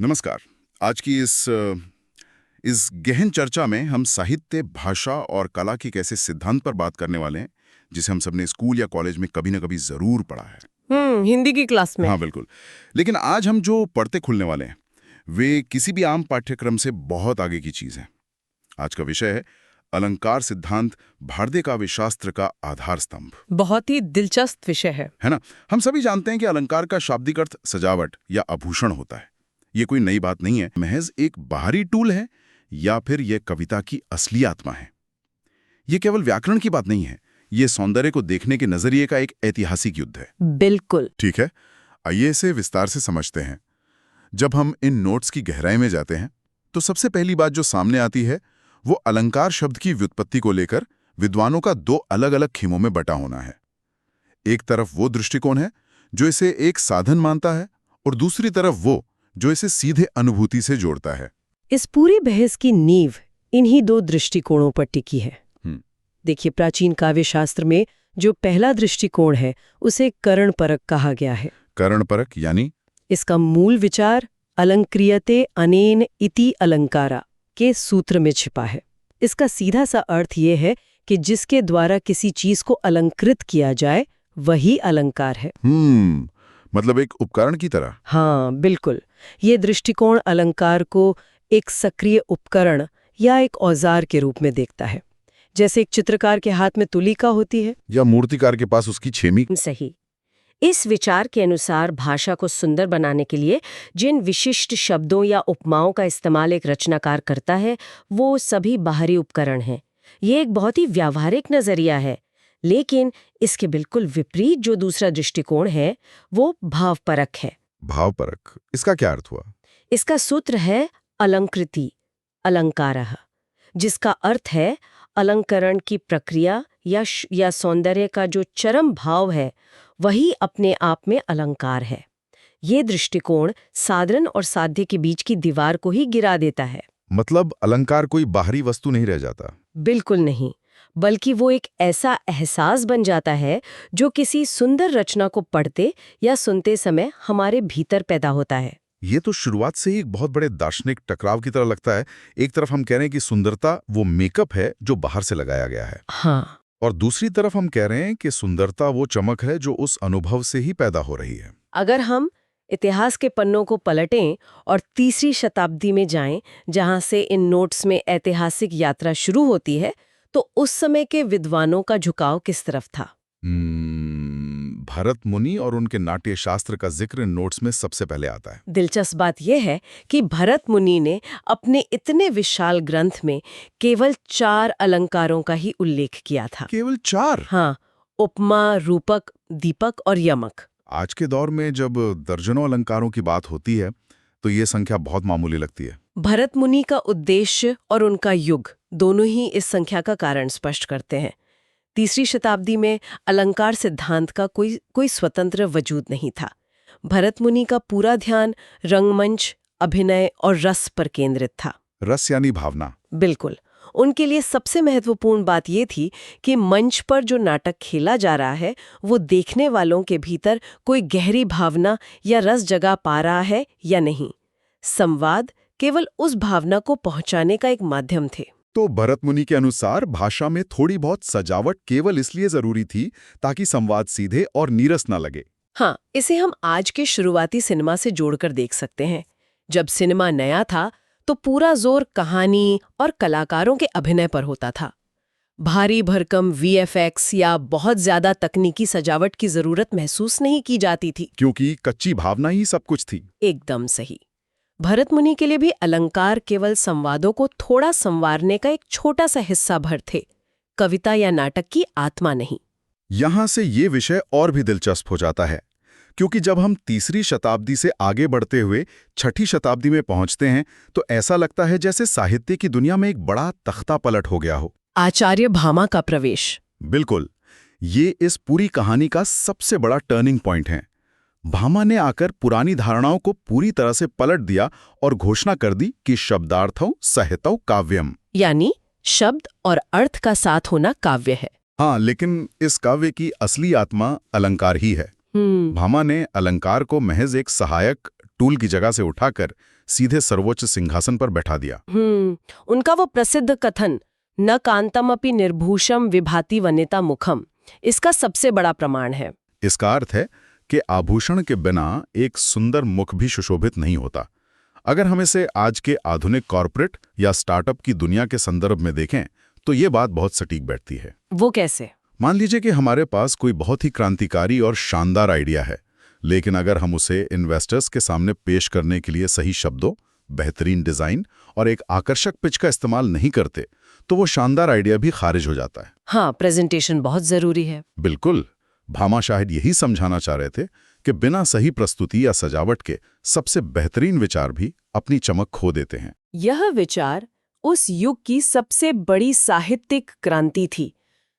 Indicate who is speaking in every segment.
Speaker 1: नमस्कार। आज की इस गहन चर्चा में हम साहित्य, भाषा और कला के एक ऐसे सिद्धांत पर बात करने वाले हैं जिसे हम सबने स्कूल या कॉलेज में कभी ना कभी जरूर पढ़ा है।
Speaker 2: हिंदी की क्लास में।
Speaker 1: हाँ, बिल्कुल। लेकिन आज हम जो पढ़ते खुलने वाले हैं वे किसी भी आम पाठ्यक्रम से बहुत आगे की चीज है। आज का विषय है अलंकार सिद्धांत, भारतीय काव्य शास्त्र का आधार स्तंभ।
Speaker 2: बहुत ही दिलचस्प विषय है
Speaker 1: ना? हम सभी जानते हैं कि अलंकार का शाब्दिक अर्थ सजावट या आभूषण होता है। ये कोई नई बात नहीं है, महज एक बाहरी टूल है या फिर यह कविता की असली आत्मा है। ये केवल व्याकरण की बात नहीं है, ये सौंदर्य को देखने के नजरिए का एक ऐतिहासिक युद्ध है।
Speaker 2: बिल्कुल।
Speaker 1: ठीक है, आइए इसे विस्तार से समझते हैं। जब हम इन नोट्स की गहराई में जाते हैं तो सबसे पहली बात जो सामने आती है वो अलंकार शब्द की व्युत्पत्ति को लेकर विद्वानों का दो अलग अलग खेमों में बटा होना है। एक तरफ वो दृष्टिकोण है जो इसे एक साधन मानता है और दूसरी तरफ वो जो इसे सीधे अनुभूति से जोड़ता है।
Speaker 2: इस पूरी बहस की नींव इन्हीं दो दृष्टिकोणों पर टिकी है। देखिए, प्राचीन काव्य शास्त्र में जो पहला दृष्टिकोण है उसे करणपरक कहा गया है।
Speaker 1: करणपरक यानी?
Speaker 2: इसका मूल विचार अलंक्रियते अनेन इति अलंकारा के सूत्र में छिपा है। इसका सीधा सा अर्थ ये है कि जिसके द्वारा किसी चीज को अलंकृत किया जाए वही अलंकार है।
Speaker 1: मतलब एक उपकरण की तरह।
Speaker 2: हाँ, बिल्कुल। ये दृष्टिकोण अलंकार को एक सक्रिय उपकरण या एक औजार के रूप में देखता है, जैसे एक चित्रकार के हाथ में तुलिका होती है
Speaker 1: या मूर्तिकार के पास उसकी छेमी।
Speaker 2: सही। इस विचार के अनुसार भाषा को सुंदर बनाने के लिए जिन विशिष्ट शब्दों या उपमाओं का इस्तेमाल एक रचनाकार करता है वो सभी बाहरी उपकरण हैं। ये एक बहुत ही व्यावहारिक नजरिया है, लेकिन इसके बिल्कुल विपरीत जो दूसरा दृष्टिकोण है वो भावपरक है।
Speaker 1: भावपरक, इसका क्या अर्थ हुआ?
Speaker 2: इसका सूत्र है अलंकृति अलंकारः, जिसका अर्थ है अलंकरण की प्रक्रिया या सौंदर्य का जो चरम भाव है वही अपने आप में अलंकार है। ये दृष्टिकोण साधन और साध्य के बीच की दीवार को ही गिरा देता है।
Speaker 1: मतलब अलंकार कोई बाहरी वस्तु नहीं रह जाता?
Speaker 2: बिल्कुल नहीं, बल्कि वो एक ऐसा एहसास बन जाता है जो किसी सुंदर रचना को पढ़ते या सुनते समय हमारे भीतर पैदा होता है।
Speaker 1: ये तो शुरुआत से ही एक बहुत बड़े दार्शनिक टकराव की तरह लगता है। एक तरफ हम कह रहे हैं कि सुंदरता वो मेकअप है जो बाहर से लगाया गया है,
Speaker 2: हाँ,
Speaker 1: और दूसरी तरफ हम कह रहे हैं कि सुंदरता वो चमक है जो उस अनुभव से ही पैदा हो रही है।
Speaker 2: अगर हम इतिहास के पन्नों को पलटें और तीसरी शताब्दी में जाएं, जहां से इन नोट्स में ऐतिहासिक यात्रा शुरू होती है, तो उस समय के विद्वानों का झुकाव किस तरफ था?
Speaker 1: भरत मुनि और उनके नाट्य शास्त्र का जिक्र नोट्स में सबसे पहले आता है।
Speaker 2: दिलचस्प बात यह है कि भरत मुनि ने अपने इतने विशाल ग्रंथ में केवल 4 अलंकारों का ही उल्लेख किया था।
Speaker 1: केवल 4?
Speaker 2: हाँ, उपमा, रूपक, दीपक और यमक।
Speaker 1: आज के दौर में जब दर्जनों अलंकारों की बात होती है तो ये संख्या बहुत मामूली लगती है।
Speaker 2: भरत मुनि का उद्देश्य और उनका युग दोनों ही इस संख्या का कारण स्पष्ट करते हैं। तीसरी शताब्दी में अलंकार सिद्धांत का कोई स्वतंत्र वजूद नहीं था। भरत मुनि का पूरा ध्यान रंगमंच, अभिनय और रस पर केंद्रित था।
Speaker 1: रस यानी भावना?
Speaker 2: बिल्कुल। उनके लिए सबसे महत्वपूर्ण बात यह थी कि मंच पर जो नाटक खेला जा रहा है वो देखने वालों के भीतर कोई गहरी भावना या रस जगा पा रहा है या नहीं। संवाद केवल उस भावना को पहुंचाने का एक माध्यम थे।
Speaker 1: तो भरत मुनि के अनुसार भाषा में थोड़ी बहुत सजावट केवल इसलिए जरूरी थी ताकि संवाद सीधे और नीरस ना लगे।
Speaker 2: हाँ, इसे हम आज के शुरुआती सिनेमा से जोड़कर देख सकते हैं। जब सिनेमा नया था तो पूरा जोर कहानी और कलाकारों के अभिनय पर होता था। भारी भरकम वीएफएक्स या बहुत ज्यादा तकनीकी सजावट की जरूरत महसूस नहीं की जाती थी,
Speaker 1: क्योंकि कच्ची भावना ही सब कुछ थी।
Speaker 2: एकदम सही। भरत मुनि के लिए भी अलंकार केवल संवादों को थोड़ा संवारने का एक छोटा सा हिस्सा भर थे, कविता या नाटक की आत्मा नहीं।
Speaker 1: यहां से ये विषय और भी दिलचस्प हो जाता है, क्योंकि जब हम तीसरी शताब्दी से आगे बढ़ते हुए छठी शताब्दी में पहुंचते हैं तो ऐसा लगता है जैसे साहित्य की दुनिया में एक बड़ा तख्ता पलट हो गया हो।
Speaker 2: आचार्य भामा का प्रवेश।
Speaker 1: बिल्कुल, ये इस पूरी कहानी का सबसे बड़ा टर्निंग पॉइंट है। भामा ने आकर पुरानी धारणाओं को पूरी तरह से पलट दिया और घोषणा कर दी कि शब्दार्थौ सहितौ काव्यम,
Speaker 2: यानी शब्द और अर्थ का साथ होना काव्य है।
Speaker 1: हाँ, लेकिन इस काव्य की असली आत्मा अलंकार ही है। भामा ने अलंकार को महज एक सहायक टूल की जगह से उठाकर सीधे सर्वोच्च सिंहासन पर बैठा दिया।
Speaker 2: उनका वो प्रसिद्ध कथन, न कांतमपि निर्भूषम विभाति वनिता मुखम, इसका सबसे बड़ा प्रमाण है।
Speaker 1: इसका अर्थ है कि आभूषण के बिना एक सुंदर मुख भी सुशोभित नहीं होता। अगर हम इसे आज के आधुनिक कॉर्पोरेट या स्टार्टअप की दुनिया के संदर्भ में देखें तो ये बात बहुत सटीक बैठती है।
Speaker 2: वो कैसे?
Speaker 1: मान लीजिए कि हमारे पास कोई बहुत ही क्रांतिकारी और शानदार आइडिया है, लेकिन अगर हम उसे इन्वेस्टर्स के सामने पेश करने के लिए सही शब्दों, बेहतरीन डिजाइन और एक आकर्षक पिच का इस्तेमाल नहीं करते तो वो शानदार आइडिया भी खारिज हो जाता है।
Speaker 2: हाँ, प्रेजेंटेशन बहुत जरूरी है।
Speaker 1: बिल्कुल। भामा शायद यही समझाना चाह रहे थे कि बिना सही प्रस्तुति या सजावट के सबसे बेहतरीन विचार भी अपनी चमक खो देते हैं।
Speaker 2: यह विचार उस युग की सबसे बड़ी साहित्यिक क्रांति थी।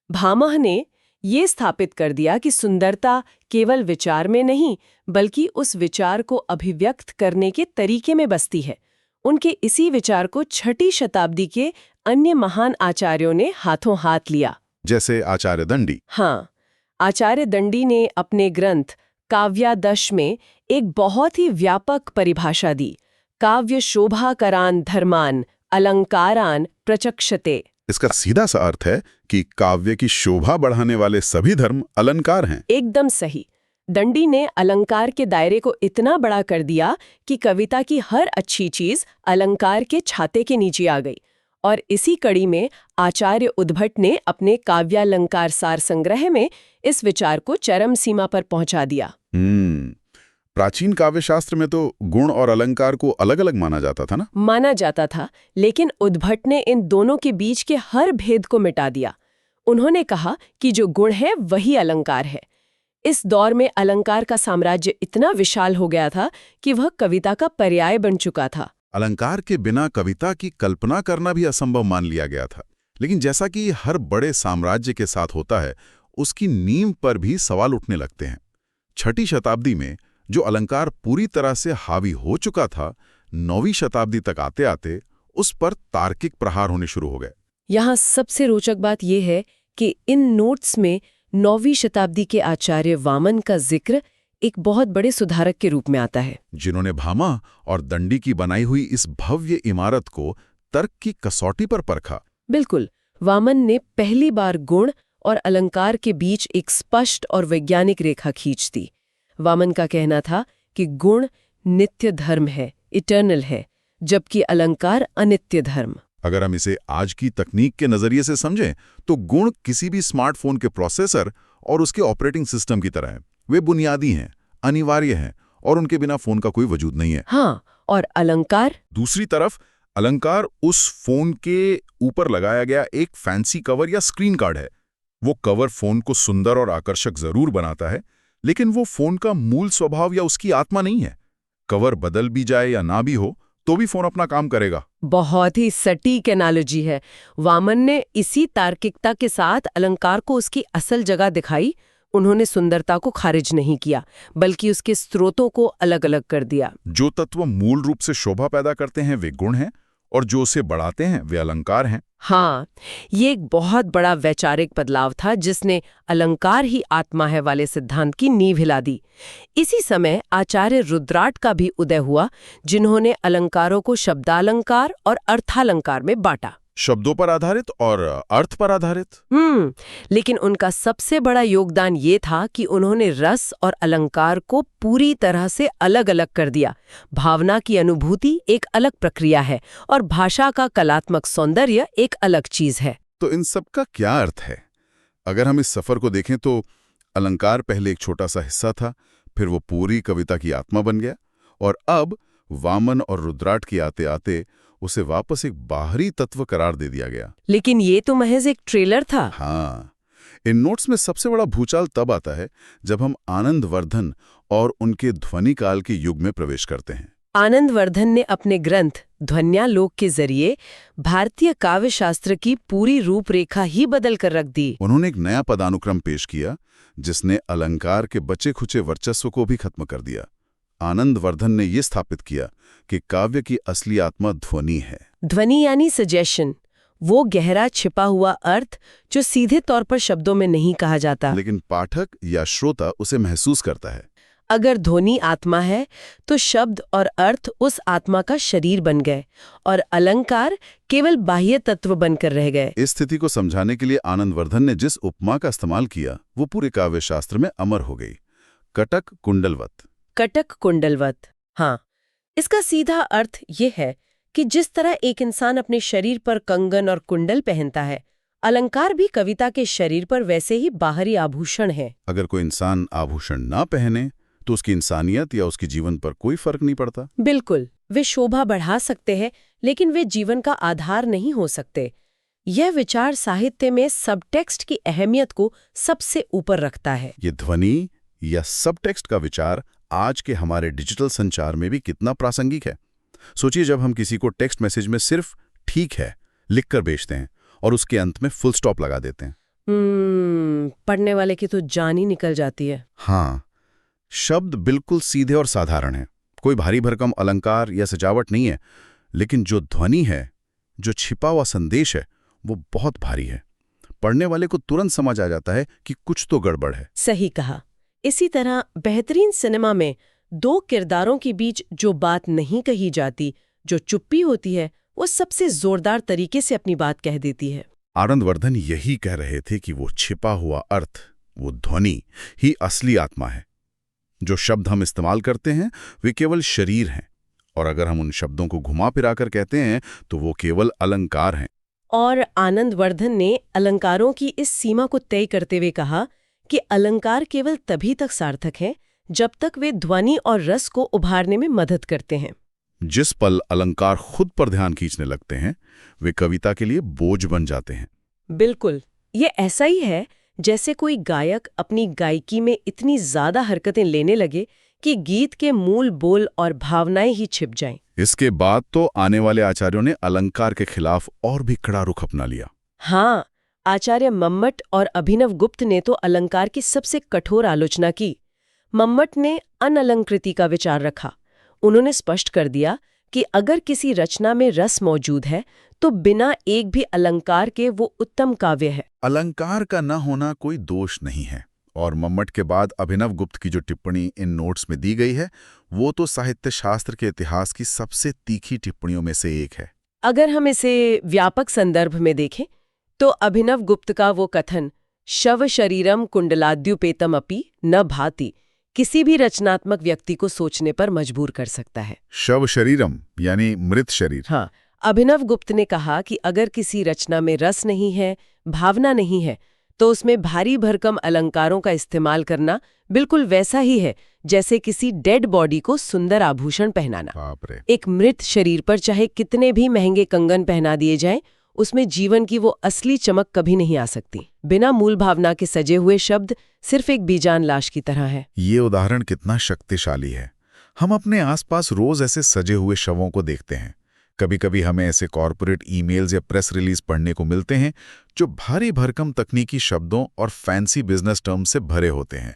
Speaker 2: भामह ने ये स्थापित कर दिया कि सुंदरता केवल विचार में नहीं, बल्कि उस विचार को अभिव्यक्त करने के तरीके में बसती है। उनके इसी विचार को 6ठी शताब्दी के अन्य महान आचार्यों ने हाथों हाथ लिया,
Speaker 1: जैसे आचार्य दंडी।
Speaker 2: हाँ, आचार्य दंडी ने अपने ग्रंथ काव्यादश में एक बहुत ही व्यापक परिभाषा दी। काव्य शोभाकरान धर्मान अलंकारान प्रचक्षते।
Speaker 1: इसका सीधा सा अर्थ है कि काव्य की शोभा बढ़ाने वाले सभी धर्म अलंकार हैं।
Speaker 2: एकदम सही। दंडी ने अलंकार के दायरे को इतना बड़ा कर दिया कि कविता की हर अच्छी चीज अलंकार के छाते के नीचे आ गई। और इसी कड़ी में आचार्य उद्भट ने अपने काव्यालंकार सार संग्रह में इस विचार को चरम सीमा पर पहुंचा दिया।
Speaker 1: प्राचीन काव्यशास्त्र में तो गुण और अलंकार को अलग अलग माना जाता था ना?
Speaker 2: माना जाता था, लेकिन उद्भट ने इन दोनों के बीच के हर भेद को मिटा दिया। उन्होंने कहा कि जो गुण है वही अलंकार है। इस दौर में अलंकार का साम्राज्य इतना विशाल हो गया था कि वह कविता का पर्याय बन चुका था।
Speaker 1: अलंकार के बिना कविता की कल्पना करना भी असंभव मान लिया गया था। लेकिन जैसा कि हर बड़े साम्राज्य के साथ होता है, उसकी नींव पर भी सवाल उठने लगते हैं। 6ठी शताब्दी में जो अलंकार पूरी तरह से हावी हो चुका था, 9वीं शताब्दी तक आते आते उस पर तार्किक प्रहार होने शुरू हो गए।
Speaker 2: यहाँ सबसे रोचक बात यह है कि इन नोट्स में 9वीं शताब्दी के आचार्य वामन का जिक्र एक बहुत बड़े सुधारक के रूप में आता है,
Speaker 1: जिन्होंने भामा और दंडी की बनाई हुई इस भव्य इमारत को तर्क की कसौटी पर परखा।
Speaker 2: बिल्कुल। वामन ने पहली बार गुण और अलंकार के बीच एक स्पष्ट और वैज्ञानिक रेखा खींच दी। वामन का कहना था कि गुण नित्य धर्म है, इटर्नल है, जबकि अलंकार अनित्य धर्म।
Speaker 1: अगर हम इसे आज की तकनीक के नजरिए से समझें तो गुण किसी भी स्मार्टफोन के प्रोसेसर और उसके ऑपरेटिंग सिस्टम की तरह हैं। वे बुनियादी हैं, अनिवार्य हैं और उनके बिना फोन का कोई वजूद नहीं है।
Speaker 2: हाँ, और अलंकार?
Speaker 1: दूसरी तरफ अलंकार उस फोन के ऊपर लगाया गया एक फैंसी कवर या स्क्रीन कार्ड है। वो कवर फोन को सुंदर और आकर्षक जरूर बनाता है, लेकिन वो फोन का मूल स्वभाव या उसकी आत्मा नहीं है। कवर बदल भी जाए या ना भी हो तो भी फोन अपना काम करेगा।
Speaker 2: बहुत ही सटीक एनालॉजी है। वामन ने इसी तार्किकता के साथ अलंकार को उसकी असल जगह दिखाई। उन्होंने सुंदरता को खारिज नहीं किया, बल्कि उसके स्रोतों को अलग अलग कर दिया।
Speaker 1: जो तत्व मूल रूप से शोभा पैदा करते हैं वे गुण हैं, और जो उसे बढ़ाते हैं वे अलंकार हैं।
Speaker 2: हाँ, ये एक बहुत बड़ा वैचारिक बदलाव था जिसने अलंकार ही आत्मा है वाले सिद्धांत की नींव हिला दी। इसी समय आचार्य रुद्राट का भी उदय हुआ, जिन्होंने अलंकारों को शब्दालंकार और अर्थालंकार में बांटा।
Speaker 1: शब्दों पर आधारित और अर्थ पर आधारित।
Speaker 2: लेकिन उनका सबसे बड़ा योगदान ये था कि उन्होंने रस और अलंकार को पूरी तरह से अलग अलग कर दिया। भावना की अनुभूति एक अलग प्रक्रिया है और भाषा का कलात्मक सौंदर्य एक अलग चीज है।
Speaker 1: तो इन सब का क्या अर्थ है? अगर हम इस सफर को देखें तो अलंकार पहले एक छोटा सा हिस्सा था, फिर वो पूरी कविता की आत्मा बन गया, और अब वामन और रुद्राट की आते आते उसे वापस एक बाहरी तत्व करार दे दिया गया।
Speaker 2: लेकिन ये तो महज एक ट्रेलर था।
Speaker 1: हाँ, इन नोट्स में सबसे बड़ा भूचाल तब आता है जब हम आनंदवर्धन और उनके ध्वनि काल के युग में प्रवेश करते हैं।
Speaker 2: आनंदवर्धन ने अपने ग्रंथ ध्वन्यालोक के जरिए भारतीय काव्य शास्त्र की पूरी रूपरेखा ही बदल कर रख दी।
Speaker 1: उन्होंने एक नया पदानुक्रम पेश किया जिसने अलंकार के बचे खुचे वर्चस्व को भी खत्म कर दिया। आनंदवर्धन ने यह स्थापित किया कि काव्य की असली आत्मा ध्वनि है।
Speaker 2: ध्वनि यानी सजेशन, वो गहरा छिपा हुआ अर्थ जो सीधे तौर पर शब्दों में नहीं कहा जाता,
Speaker 1: लेकिन पाठक या श्रोता उसे महसूस करता है।
Speaker 2: अगर ध्वनि आत्मा है तो शब्द और अर्थ उस आत्मा का शरीर बन गए और अलंकार केवल बाह्य तत्व बनकर रह गए।
Speaker 1: इस स्थिति को समझाने के लिए आनंदवर्धन ने जिस उपमा का इस्तेमाल किया वो पूरे काव्य शास्त्र में अमर हो गई। कटक कुंडलवत।
Speaker 2: कटक कुंडलवत। हाँ, इसका सीधा अर्थ ये है कि जिस तरह एक इंसान अपने शरीर पर कंगन और कुंडल पहनता है, अलंकार भी कविता के शरीर पर वैसे ही बाहरी आभूषण है।
Speaker 1: अगर कोई इंसान आभूषण ना पहने तो उसकी इंसानियत या उसके जीवन पर कोई फर्क नहीं पड़ता।
Speaker 2: बिल्कुल, वे शोभा बढ़ा सकते हैं लेकिन वे जीवन का आधार नहीं हो सकते। यह विचार साहित्य में सबटेक्स्ट की अहमियत को सबसे ऊपर रखता है।
Speaker 1: ये ध्वनि या सबटेक्स्ट का विचार आज के हमारे डिजिटल संचार में भी कितना प्रासंगिक है। सोचिए, जब हम किसी को टेक्स्ट मैसेज में सिर्फ ठीक है लिखकर भेजते हैं और उसके अंत में फुल स्टॉप लगा देते हैं,
Speaker 2: पढ़ने वाले की तो जान ही निकल जाती है।
Speaker 1: हाँ, शब्द बिल्कुल सीधे और साधारण हैं, कोई भारी भरकम अलंकार या सजावट नहीं है, लेकिन जो ध्वनि है, जो छिपा हुआ संदेश है, वो बहुत भारी है। पढ़ने वाले को तुरंत समझ आ जाता है कि कुछ तो गड़बड़ है।
Speaker 2: सही कहा। इसी तरह बेहतरीन सिनेमा में दो किरदारों के बीच जो बात नहीं कही जाती, जो चुप्पी होती है, वो सबसे जोरदार तरीके से अपनी बात कह देती है।
Speaker 1: आनंदवर्धन यही कह रहे थे कि वो छिपा हुआ अर्थ, वो ध्वनि ही असली आत्मा है। जो शब्द हम इस्तेमाल करते हैं वे केवल शरीर हैं, और अगर हम उन शब्दों को घुमा फिराकर कहते हैं तो वो केवल अलंकार हैं।
Speaker 2: और आनंदवर्धन ने अलंकारों की इस सीमा को तय करते हुए कहा कि अलंकार केवल तभी तक सार्थक हैं जब तक वे ध्वनि और रस को उभारने में मदद करते हैं।
Speaker 1: जिस पल अलंकार खुद पर ध्यान खींचने लगते हैं वे कविता के लिए बोझ बन जाते हैं।
Speaker 2: बिल्कुल, ये ऐसा ही है जैसे कोई गायक अपनी गायकी में इतनी ज्यादा हरकतें लेने लगे कि गीत के मूल बोल और भावनाएं ही छिप जाएं।
Speaker 1: इसके बाद तो आने वाले आचार्यों ने अलंकार के खिलाफ और भी कड़ा रुख अपना लिया।
Speaker 2: हाँ, आचार्य मम्मट और अभिनव गुप्त ने तो अलंकार की सबसे कठोर आलोचना की। मम्मट ने अनअलंकृति का विचार रखा। उन्होंने स्पष्ट कर दिया कि अगर किसी रचना में रस मौजूद है तो बिना एक भी अलंकार के वो उत्तम काव्य है।
Speaker 1: अलंकार का न होना कोई दोष नहीं है, और मम्मट के बाद अभिनव गुप्त की जो टिप्पणी इन नोट्स में दी गई है वो तो साहित्य शास्त्र के इतिहास की सबसे तीखी टिप्पणियों में से एक है।
Speaker 2: अगर हम इसे व्यापक संदर्भ में देखें तो अभिनव गुप्त का वो कथन शव शरीरम कुंडलाद्युपेतम अपि न भाति किसी भी रचनात्मक व्यक्ति को सोचने पर मजबूर कर सकता है।
Speaker 1: शव शरीरम यानी मृत शरीर।
Speaker 2: हाँ, अभिनव गुप्त ने कहा कि अगर किसी रचना में रस नहीं है, भावना नहीं है, तो उसमें भारी भरकम अलंकारों का इस्तेमाल करना बिल्कुल वैसा ही है जैसे किसी डेड बॉडी को सुंदर आभूषण पहनाना।
Speaker 1: बाप रे।
Speaker 2: एक मृत शरीर पर चाहे कितने भी महंगे कंगन पहना दिए जाएं, उसमें जीवन की वो असली चमक कभी नहीं आ सकती। बिना मूल भावना के सजे हुए शब्द सिर्फ एक बेजान लाश की तरह है।
Speaker 1: ये उदाहरण कितना शक्तिशाली है। हम अपने आसपास रोज ऐसे सजे हुए शवों को देखते हैं। कभी कभी हमें ऐसे कॉर्पोरेट ईमेल्स या प्रेस रिलीज पढ़ने को मिलते हैं जो भारी भरकम तकनीकी शब्दों और फैंसी बिजनेस टर्म्स से भरे होते हैं,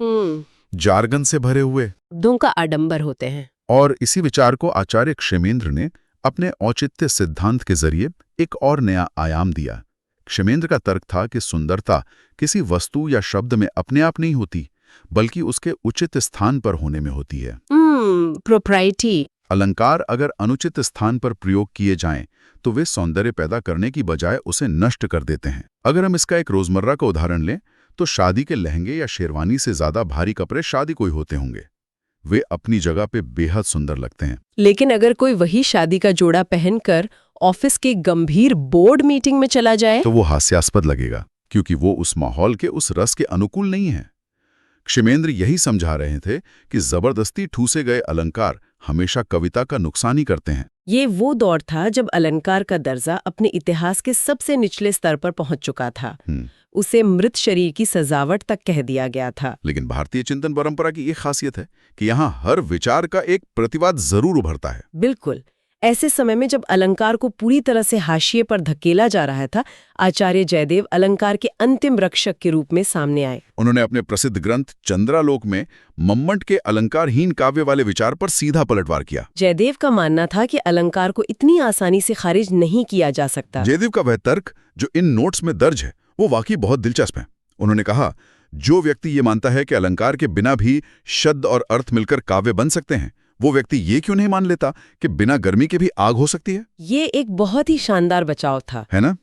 Speaker 1: जार्गन से भरे हुए,
Speaker 2: धुन का आडंबर होते हैं।
Speaker 1: और इसी विचार को आचार्य क्षेमेंद्र ने अपने औचित्य सिद्धांत के जरिए एक और नया आयाम दिया। क्षेमेंद्र का तर्क था कि सुंदरता किसी वस्तु या शब्द में अपने आप नहीं होती, बल्कि उसके उचित स्थान पर होने में होती है।
Speaker 2: प्रोप्राइटी।
Speaker 1: अलंकार अगर अनुचित स्थान पर प्रयोग किए जाएं, तो वे सौंदर्य पैदा करने की बजाय उसे नष्ट कर देते हैं। अगर हम इसका एक रोजमर्रा का उदाहरण लें, तो शादी के लहंगे या शेरवानी से ज्यादा भारी कपड़े शादी कोई होते होंगे। वे अपनी जगह पे बेहद सुंदर लगते हैं,
Speaker 2: लेकिन अगर कोई वही शादी का जोड़ा पहनकर ऑफिस के गंभीर बोर्ड मीटिंग में चला जाए
Speaker 1: तो वो हास्यास्पद लगेगा, क्योंकि वो उस माहौल के उस रस के अनुकूल नहीं है। क्षेमेंद्र यही समझा रहे थे कि जबरदस्ती ठूसे गए अलंकार हमेशा कविता का नुकसान ही करते हैं।
Speaker 2: ये वो दौर था जब अलंकार का दर्जा अपने इतिहास के सबसे निचले स्तर पर पहुंच चुका था। उसे मृत शरीर की सजावट तक कह दिया गया था।
Speaker 1: लेकिन भारतीय चिंतन परंपरा की ये खासियत है कि यहाँ हर विचार का एक प्रतिवाद जरूर उभरता है।
Speaker 2: बिल्कुल। ऐसे समय में जब अलंकार को पूरी तरह से हाशिए पर धकेला जा रहा था, आचार्य जयदेव अलंकार के अंतिम रक्षक के रूप में सामने आए।
Speaker 1: उन्होंने अपने प्रसिद्ध ग्रंथ चंद्रालोक में मम्मट के अलंकारहीन काव्य वाले विचार पर सीधा पलटवार किया।
Speaker 2: जयदेव का मानना था कि अलंकार को इतनी आसानी से खारिज नहीं किया जा सकता।
Speaker 1: जयदेव का वह तर्क जो इन नोट्स में दर्ज है वो वाकई बहुत दिलचस्प है। उन्होंने कहा, जो व्यक्ति ये मानता है कि अलंकार के बिना भी शब्द और अर्थ मिलकर काव्य बन सकते हैं, वो व्यक्ति ये क्यों नहीं मान लेता कि बिना गर्मी के भी आग हो सकती है?
Speaker 2: ये एक बहुत ही शानदार बचाव था,
Speaker 1: है ना?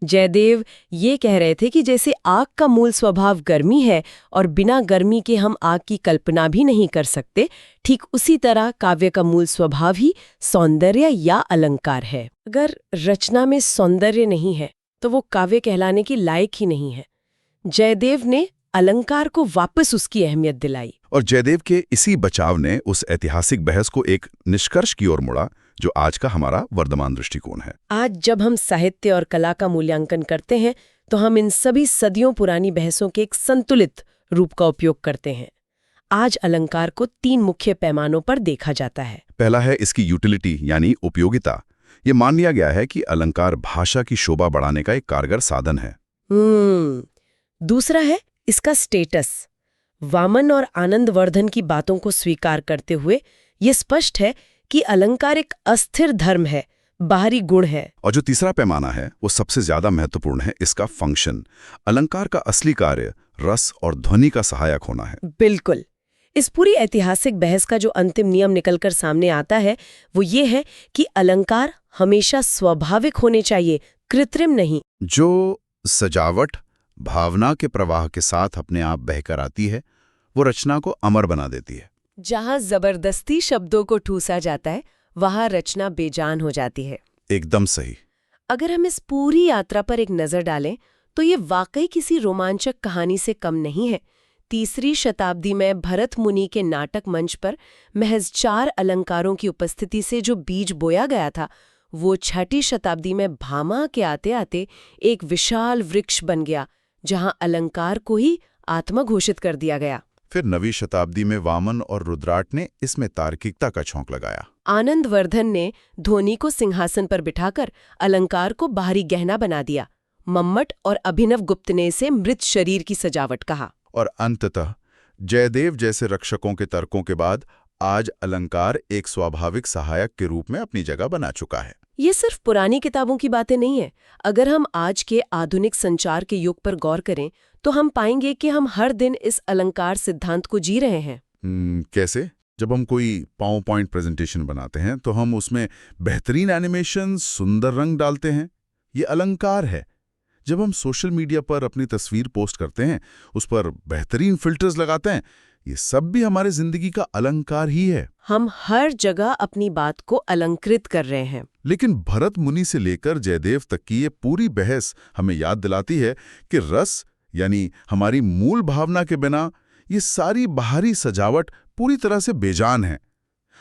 Speaker 2: जयदेव ये कह रहे थे कि जैसे आग का मूल स्वभाव गर्मी है और बिना गर्मी के हम आग की कल्पना भी नहीं कर सकते, ठीक उसी तरह काव्य का मूल स्वभाव ही सौंदर्य या अलंकार है। अगर रचना में सौंदर्य नहीं है तो वो काव्य कहलाने की लायक ही नहीं है। जयदेव ने अलंकार को वापस उसकी अहमियत दिलाई।
Speaker 1: और जयदेव के इसी बचाव ने उस ऐतिहासिक बहस को एक निष्कर्ष की ओर मोड़ा, जो आज का हमारा वर्तमान दृष्टिकोण है।
Speaker 2: आज जब हम साहित्य और कला का मूल्यांकन करते हैं तो हम इन सभी सदियों पुरानी बहसों के एक संतुलित रूप का उपयोग करते हैं। आज अलंकार को 3 मुख्य पैमानों पर देखा जाता है।
Speaker 1: पहला है इसकी यूटिलिटी यानी उपयोगिता। ये मान लिया गया है कि अलंकार भाषा की शोभा बढ़ाने का एक कारगर साधन है।
Speaker 2: दूसरा है इसका स्टेटस। वामन और आनंदवर्धन की बातों को स्वीकार करते हुए ये स्पष्ट है कि अलंकार एक अस्थिर धर्म है, बाहरी गुण है।
Speaker 1: और जो तीसरा पैमाना है वो सबसे ज्यादा महत्वपूर्ण है, इसका फंक्शन। अलंकार का असली कार्य रस और ध्वनि का सहायक होना है।
Speaker 2: बिल्कुल। इस पूरी ऐतिहासिक बहस का जो अंतिम नियम निकलकर सामने आता है वो ये है कि अलंकार हमेशा स्वाभाविक होने चाहिए, कृत्रिम नहीं।
Speaker 1: जो सजावट भावना के प्रवाह के साथ अपने आप बहकर आती है, वो रचना को अमर बना देती है।
Speaker 2: जहां जबरदस्ती शब्दों को ठूसा जाता है वहां रचना बेजान हो जाती है।
Speaker 1: एकदम सही।
Speaker 2: अगर हम इस पूरी यात्रा पर एक नजर डालें तो ये वाकई किसी रोमांचक कहानी से कम नहीं है। 3री शताब्दी में भरत मुनि के नाटक मंच पर महज 4 अलंकारों की उपस्थिति से जो बीज बोया गया था, वो 6ठी शताब्दी में भामा के आते आते एक विशाल वृक्ष बन गया, जहां अलंकार को ही आत्मा घोषित कर दिया गया।
Speaker 1: फिर 9वीं शताब्दी में वामन और रुद्राट ने इसमें तार्किकता का छौंक लगाया।
Speaker 2: आनंदवर्धन ने ध्वनि को सिंहासन पर बिठाकर अलंकार को बाहरी गहना बना दिया। मम्मट और अभिनव गुप्त ने इसे मृत शरीर की सजावट कहा।
Speaker 1: और अंततः जयदेव जैसे रक्षकों के तर्कों के बाद आज अलंकार एक स्वाभाविक सहायक के रूप में अपनी जगह बना चुका है।
Speaker 2: ये सिर्फ पुरानी किताबों की बातें नहीं है। अगर हम आज के आधुनिक संचार के युग पर गौर करें तो हम पाएंगे कि हम हर दिन इस अलंकार सिद्धांत को जी रहे हैं।
Speaker 1: कैसे? जब हम कोई पावरपॉइंट प्रेजेंटेशन बनाते हैं तो हम उसमें बेहतरीन एनिमेशन, सुंदर रंग डालते हैं, ये अलंकार है। जब हम सोशल मीडिया पर अपनी तस्वीर पोस्ट करते हैं, उस पर बेहतरीन फिल्टर्स लगाते हैं, ये सब भी हमारे जिंदगी का अलंकार ही है।
Speaker 2: हम हर जगह अपनी बात को अलंकृत कर रहे हैं।
Speaker 1: लेकिन भरत मुनि से लेकर जयदेव तक की ये पूरी बहस हमें याद दिलाती है कि रस यानी हमारी मूल भावना के बिना ये सारी बाहरी सजावट पूरी तरह से बेजान है।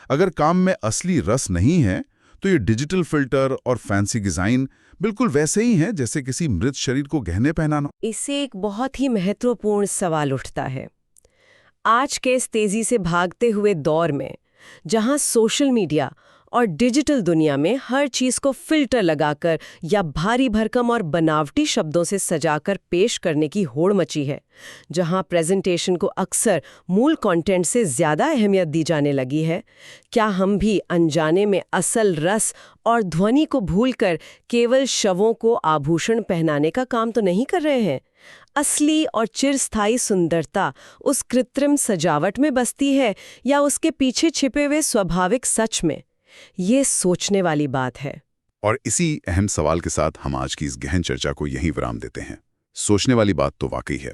Speaker 1: अगर काम में असली रस नहीं है तो ये डिजिटल फिल्टर और फैंसी डिजाइन बिल्कुल वैसे ही हैं जैसे किसी मृत शरीर को गहने पहनाना।
Speaker 2: इससे एक बहुत ही महत्वपूर्ण सवाल उठता है। आज के इस तेजी से भागते हुए दौर में, जहां सोशल मीडिया और डिजिटल दुनिया में हर चीज को फिल्टर लगाकर या भारी भरकम और बनावटी शब्दों से सजाकर पेश करने की होड़ मची है, जहां प्रेजेंटेशन को अक्सर मूल कंटेंट से ज्यादा अहमियत दी जाने लगी है, क्या हम भी अनजाने में असल रस और ध्वनि को भूलकर केवल शवों को आभूषण पहनाने का काम तो नहीं कर रहे हैं? असली और चिरस्थायी सुंदरता उस कृत्रिम सजावट में बसती है या उसके पीछे छिपे हुए स्वाभाविक सच में? ये सोचने वाली बात है।
Speaker 1: और इसी अहम सवाल के साथ हम आज की इस गहन चर्चा को यहीं विराम देते हैं। सोचने वाली बात तो वाकई है।